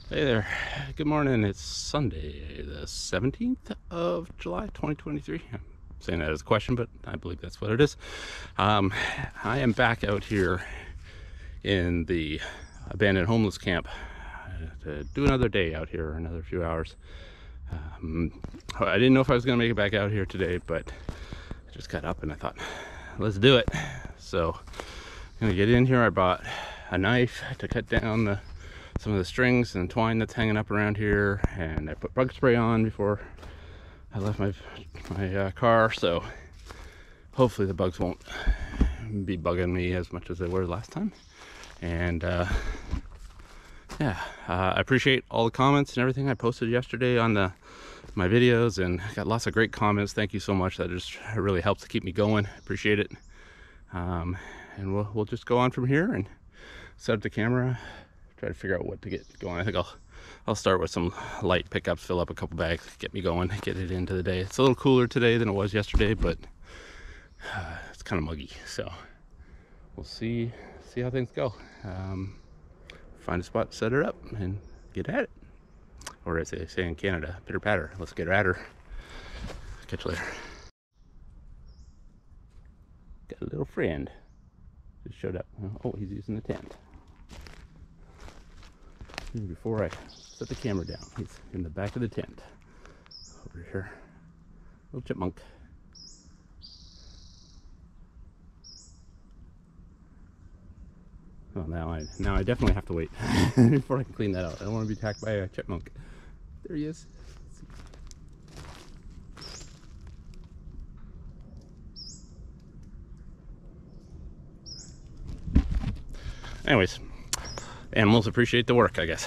Hey there. Good morning. It's Sunday, the 17th of July, 2023. I'm saying that as a question, but I believe that's what it is. I am back out here in the abandoned homeless camp to do another day out here, another few hours. I didn't know if I was going to make it back out here today, but I just got up and I thought, let's do it. So I'm going to get in here. I bought a knife to cut down some of the strings and twine that's hanging up around here, and I put bug spray on before I left my car, so hopefully the bugs won't be bugging me as much as they were last time. And I appreciate all the comments and everything I posted yesterday on my videos, and got lots of great comments. Thank you so much. That just really helps to keep me going. Appreciate it. And we'll just go on from here and set up the camera, try to figure out what to get going. I think I'll start with some light pickups, fill up a couple bags, get me going, get it into the day. It's a little cooler today than it was yesterday, but it's kind of muggy, so we'll see how things go. Find a spot, set it up, and get at it. Or as they say in Canada, pitter patter. Let's get at her. Catch you later. Got a little friend just showed up. Oh, he's using the tent. Before I set the camera down, he's in the back of the tent over here. Little chipmunk. Oh, now I definitely have to wait before I can clean that out. I don't want to be attacked by a chipmunk. There he is. Anyways, animals appreciate the work, I guess.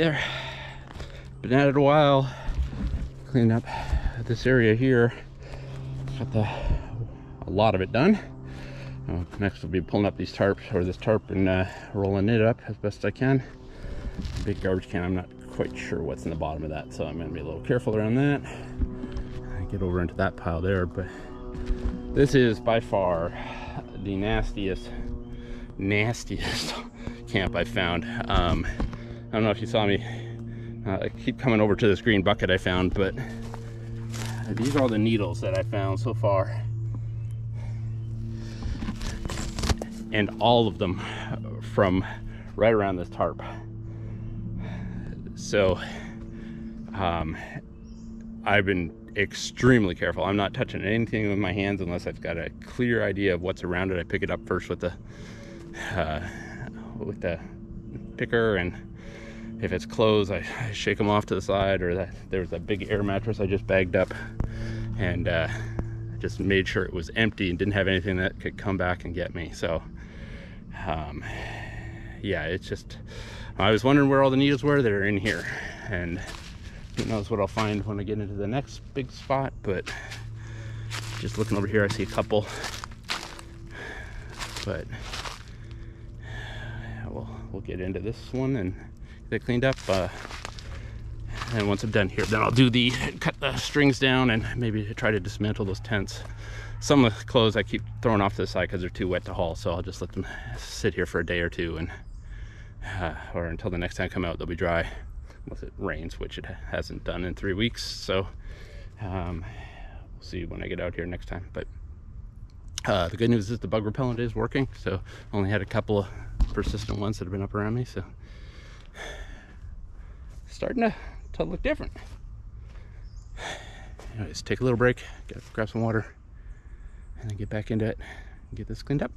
there. Been at it a while. Cleaned up this area here. Got a lot of it done. Next we'll be pulling up these tarps, or this tarp, and rolling it up as best I can. Big garbage can, I'm not quite sure what's in the bottom of that, so I'm going to be a little careful around that. Get over into that pile there, but this is by far the nastiest camp I found. I don't know if you saw me, I keep coming over to this green bucket I found, but these are all the needles that I found so far. And all of them from right around this tarp. So I've been extremely careful. I'm not touching anything with my hands unless I've got a clear idea of what's around it. I pick it up first with the picker, and if it's clothes, I shake them off to the side, or there's a big air mattress I just bagged up, and just made sure it was empty and didn't have anything that could come back and get me. So yeah, it's just, I was wondering where all the needles were. They're in here, and who knows what I'll find when I get into the next big spot. But just looking over here, I see a couple, but we'll get into this one and get it cleaned up, and once I'm done here, then I'll cut the strings down and maybe try to dismantle those tents. Some of the clothes I keep throwing off to the side because they're too wet to haul, so I'll just let them sit here for a day or two, and or until the next time I come out, they'll be dry, unless it rains, which it hasn't done in 3 weeks. So we'll see when I get out here next time. But the good news is the bug repellent is working, so only had a couple of persistent ones that have been up around me, so starting to look different. Anyways, take a little break, grab some water, and then get back into it and get this cleaned up.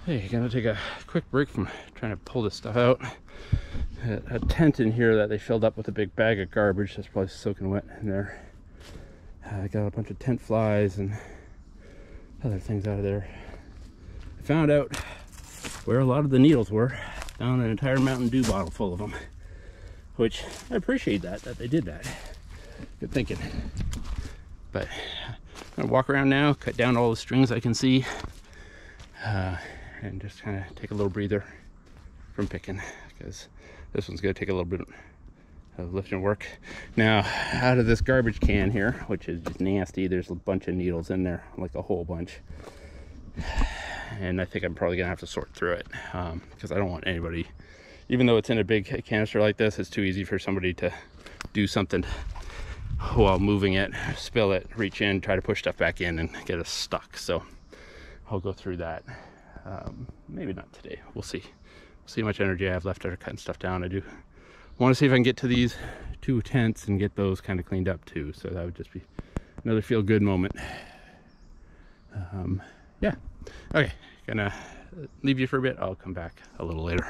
Hey, gonna take a quick break from trying to pull this stuff out. A tent in here that they filled up with a big bag of garbage that's probably soaking wet in there. I got a bunch of tent flies and other things out of there. I found out where a lot of the needles were. Found an entire Mountain Dew bottle full of them, which I appreciate that they did that. Good thinking. But I'm gonna walk around now, cut down all the strings I can see. and just kind of take a little breather from picking, because this one's going to take a little bit of lifting work. Now, out of this garbage can here, which is just nasty, there's a bunch of needles in there, like a whole bunch. And I think I'm probably gonna have to sort through it, because I don't want anybody, even though it's in a big canister like this, it's too easy for somebody to do something while moving it, spill it, reach in, try to push stuff back in and get us stuck. So I'll go through that. Maybe not today, we'll see. See how much energy I have left after cutting stuff down. I do want to see if I can get to these 2 tents and get those kind of cleaned up too. So that would just be another feel good moment. Yeah. Okay, gonna leave you for a bit. I'll come back a little later.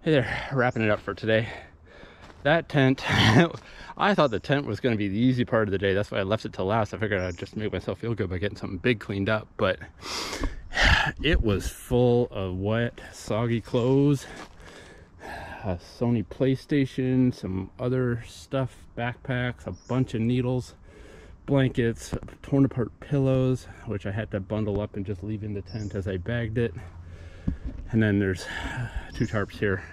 Hey there, wrapping it up for today. That tent, I thought the tent was going to be the easy part of the day. That's why I left it till last. I figured I'd just make myself feel good by getting something big cleaned up, but it was full of wet, soggy clothes, a Sony PlayStation, some other stuff, backpacks, a bunch of needles, blankets, torn apart pillows, which I had to bundle up and just leave in the tent as I bagged it. And then there's 2 tarps here,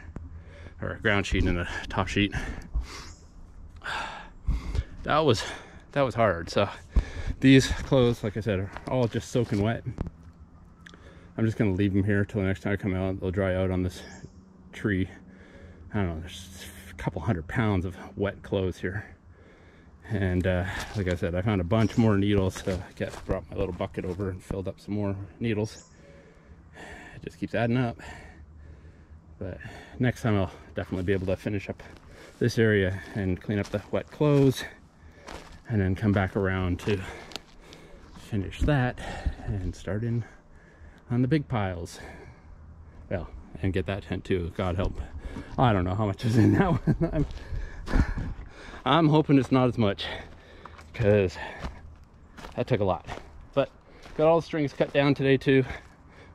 or a ground sheet and a top sheet. That was hard. So these clothes, like I said, are all just soaking wet. I'm just gonna leave them here till the next time I come out. They'll dry out on this tree. I don't know, there's a couple 100 pounds of wet clothes here. And like I said, I found a bunch more needles, so I brought my little bucket over and filled up some more needles. It just keeps adding up. But next time I'll definitely be able to finish up this area and clean up the wet clothes, and then come back around to finish that and start in on the big piles. Well, and get that tent too, God help. I don't know how much is in that one. I'm hoping it's not as much, because that took a lot. But got all the strings cut down today too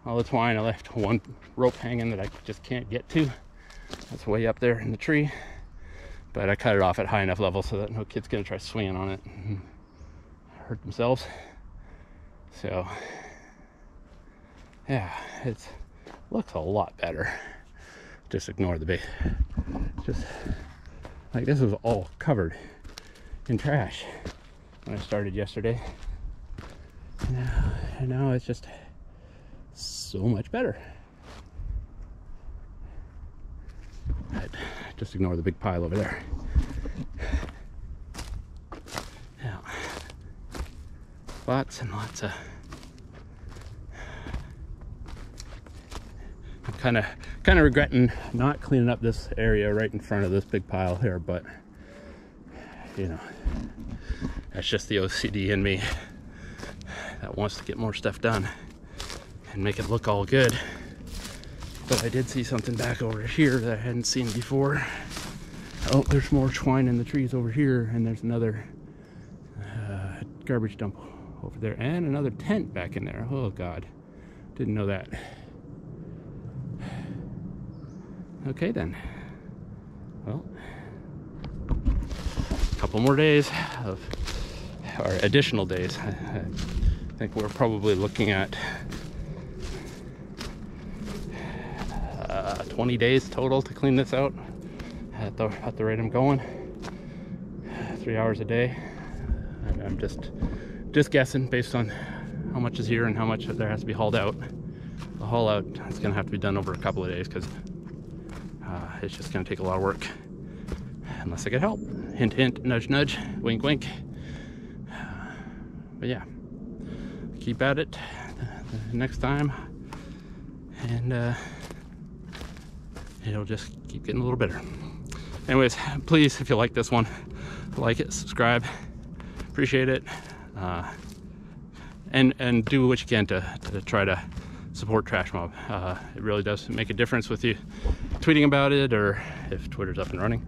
all the twine. I left one rope hanging that I just can't get to. That's way up there in the tree. But I cut it off at high enough level so that no kid's gonna try swinging on it and hurt themselves. So yeah, it looks a lot better. Just ignore the big, just like this was all covered in trash when I started yesterday. And now it's just so much better. Right, just ignore the big pile over there. Now, lots and lots of. I'm kind of regretting not cleaning up this area right in front of this big pile here, but you know, that's just the OCD in me that wants to get more stuff done and make it look all good. But I did see something back over here that I hadn't seen before. Oh, there's more twine in the trees over here, and there's another garbage dump over there, and another tent back in there. Oh God, didn't know that. Okay then, well, a couple more days of, or additional days. I think we're probably looking at 20 days total to clean this out at the rate I'm going. 3 hours a day. I'm just guessing based on how much is here and how much there has to be hauled out. The haul out is going to have to be done over a couple of days because it's just going to take a lot of work unless I get help. Hint, hint, nudge, nudge, wink, wink. But yeah, keep at it the next time, and it'll just keep getting a little better. Anyways, please, if you like this one, like it, subscribe, appreciate it, and do what you can to try to support Trash Mob. It really does make a difference with you tweeting about it, or if Twitter's up and running,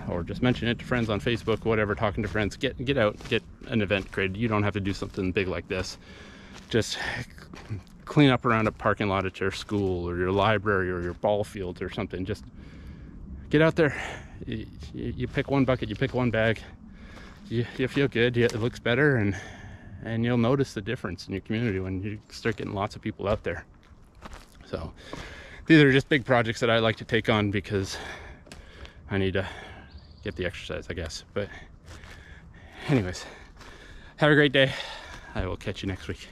or just mention it to friends on Facebook, whatever, talking to friends. Get out, get an event created. You don't have to do something big like this. Just clean up around a parking lot at your school or your library or your ball fields or something. Just get out there. You pick one bucket, you pick one bag, you feel good, it looks better, and you'll notice the difference in your community when you start getting lots of people out there. So these are just big projects that I like to take on because I need to get the exercise, I guess. But anyways, have a great day. I will catch you next week.